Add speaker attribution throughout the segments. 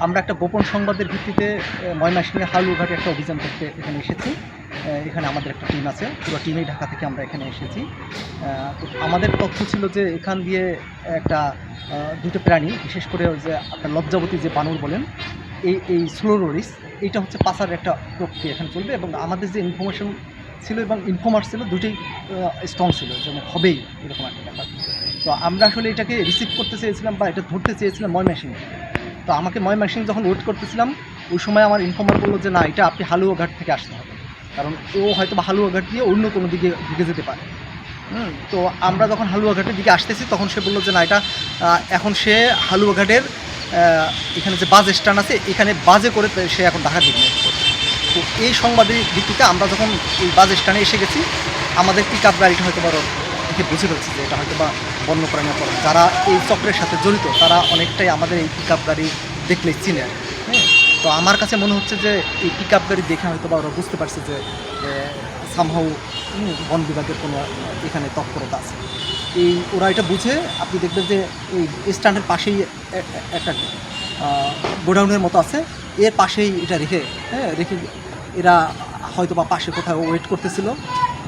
Speaker 1: আমরা একটা গোপন সংবাদের ভিত্তিতে ময়মনসিংহে হালুয়াঘাটে একটা অভিযান করতে এখানে এসেছি। এখানে আমাদের একটা টিম আছে, পুরো টিমেই ঢাকা থেকে আমরা এখানে এসেছি। তো আমাদের তথ্য ছিল যে এখান দিয়ে একটা দুটো প্রাণী, বিশেষ করে ওই যে আপনার লজ্জাবতী যে বানর বলেন, এই স্লো রোরিস, এইটা হচ্ছে পাচার একটা প্রক্রিয়া এখানে চলবে। এবং আমাদের যে ইনফরমেশন ছিল এবং ইনফর্মার ছিল, দুটোই স্ট্রং ছিল যে হবেই এরকম একটা ব্যাপার। তো আমরা আসলে এটাকে রিসিভ করতে চেয়েছিলাম বা এটা ধরতে চেয়েছিলাম ময়মনসিংহে। তো আমাকে ময়মনসিংহ যখন ওয়েট করতেছিলাম, ওই সময় আমার ইনফর্মার বললো যে না, এটা আপনি হালুয়াঘাট থেকে আসতে হবে, কারণ ও হয়তো বা হালুয়াঘাট দিয়ে অন্য কোনো দিকে ঢুকে যেতে পারে। তো আমরা যখন হালুয়াঘাটের দিকে আসতেছি, তখন সে বললো যে না, এটা এখন সে হালুয়াঘাটের এখানে যে বাস স্ট্যান্ড আছে, এখানে বাজে করে সে এখন ঢাকার দিকে মুভ করছে। তো এই সংবাদের ভিত্তিতে আমরা যখন এই বাস স্ট্যান্ডে এসে গেছি, আমাদের পিক আপ গাড়িটা হয়তো বড় দেখে বুঝে ফেলছি যে এটা হয়তো বা বন্যপ্রাণী পড়ে, যারা এই চক্রের সাথে জড়িত তারা অনেকটাই আমাদের এই পিক আপ গাড়ি দেখলেই চিনে। হ্যাঁ, তো আমার কাছে মনে হচ্ছে যে এই পিক আপ গাড়ি দেখে হয়তো বা ওরা বুঝতে পারছে যে সামহাউ বন বিভাগের কোনো এখানে তৎপরতা আছে। ওরা এটা বুঝে, আপনি দেখবেন যে এই স্ট্যান্ডের পাশেই একটা গোডাউনের মতো আছে, এর পাশেই এটা রেখে এরা হয়তো বা পাশে কোথাও ওয়েট করতেছিল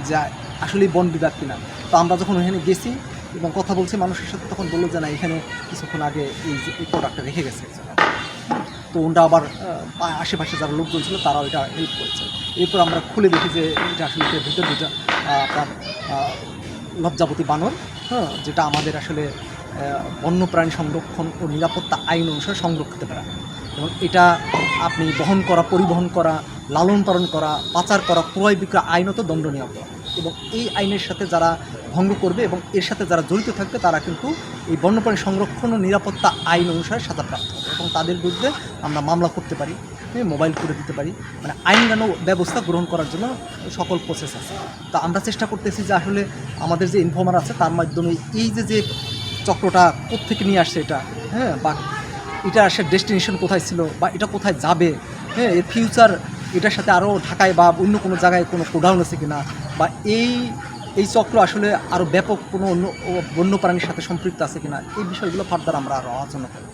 Speaker 1: যে আসলেই বন বিভাগ কিনা। তো আমরা যখন ওখানে গেছি এবং কথা বলছি মানুষের সাথে, তখন বললো যে না, এখানে কিছুক্ষণ আগে এই প্রোডাক্টটা রেখে গেছে। তো ওরা আবার আশেপাশে যারা লোকজন ছিল তারাও এটা হেল্প করছে। এরপর আমরা খুলে দেখি যে এটা আসলে ভিতর দুটা আপনার লজ্জাবতী বানর, যেটা আমাদের আসলে বন্যপ্রাণী সংরক্ষণ ও নিরাপত্তা আইন অনুসারে সংরক্ষিত করা। এবং এটা আপনি বহন করা, পরিবহন করা, লালন পালন করা, পাচার করা, ক্রয় বিক্রয় আইনত দণ্ডনীয় অপরাধ। এবং এই আইনের সাথে যারা ভঙ্গ করবে এবং এর সাথে যারা জড়িত থাকবে, তারা কিন্তু এই বন্যপ্রাণী সংরক্ষণ ও নিরাপত্তা আইন অনুসারে সাজাপ্রাপ্ত হবে এবং তাদের বিরুদ্ধে আমরা মামলা করতে পারি, মোবাইল করে দিতে পারি, মানে আইনগত ব্যবস্থা গ্রহণ করার জন্য সকল প্রসেস আছে। তা আমরা চেষ্টা করতেছি যে আসলে আমাদের যে ইনফর্মার আছে তার মাধ্যমে এই যে চক্রটা কোত্থেকে নিয়ে আসছে এটা, বা এটা আসার ডেস্টিনেশন কোথায় ছিল, বা এটা কোথায় যাবে, এর ফিউচার এটার সাথে আরও ঢাকায় বা অন্য কোনো জায়গায় কোনো গোডাউন আছে কিনা, বা এই চক্র আসলে আরও ব্যাপক কোনো অন্য বন্যপ্রাণীর সাথে সম্পৃক্ত আছে কিনা, এই বিষয়গুলো ফার্দার আমরা আরও আলোচনা করি।